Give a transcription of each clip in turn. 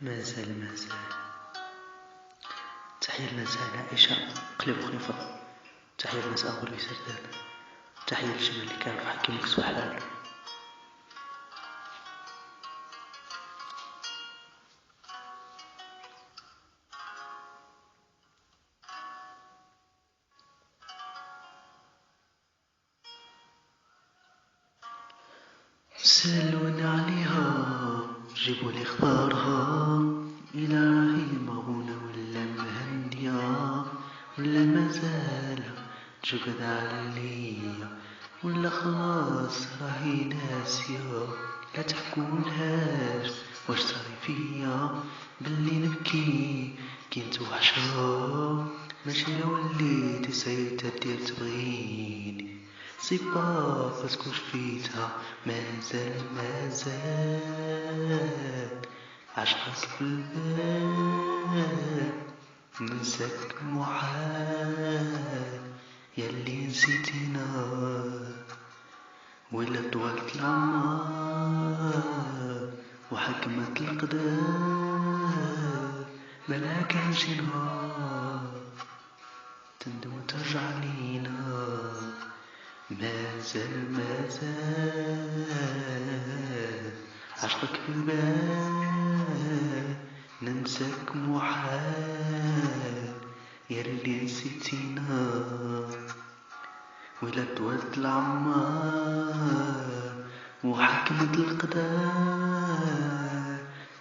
ما زال تحية لنساء عائشة قلب وخنفة. تحية لنساء غربي سردان. تحية للجمال اللي كان في حكيمك سبحان. سألوني عليها جيبوا لي اخبارها، إلى راهي مغبونة ولا مهنية ولا مازال جبد عليا ولا خلاص راهي ناسية. لا تحكولهاش واش صاري فيا باللي نبكي كي نتوحشها. ماشي لو وليت سيدة دير تبغيني سي با باسكو شفيتها. مازال عشقك في البال، ننساك محال ياللي نسيتينا. ولا طولت العمر وحكمت القدر، بلا كان شي نهار تندم وترجع لينا. مازال عشقك في البال، ننساك محال ياللي نسيتينا. ولا طولت العمر وحكمت القدر،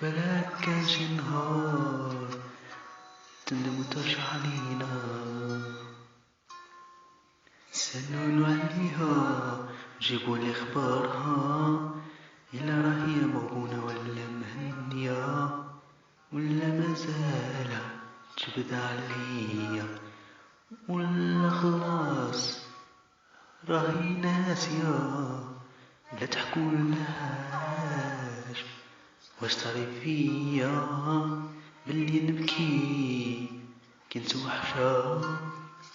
بلا كان شي نهار تندم وترجع لينا. سألوني عليها جيبولي اخبارها، إلا راهي مغبونة ولا مهنية ولا مازال تجبد عليا ولا خلاص راهي ناسية. لا تحكولهاش واش صاري فيا باللي نبكي كي نتوحشا.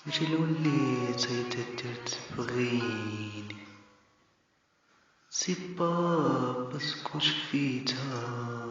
ماشي لو وليت سيدة دير تبغيني سي با باسكو شفيتها.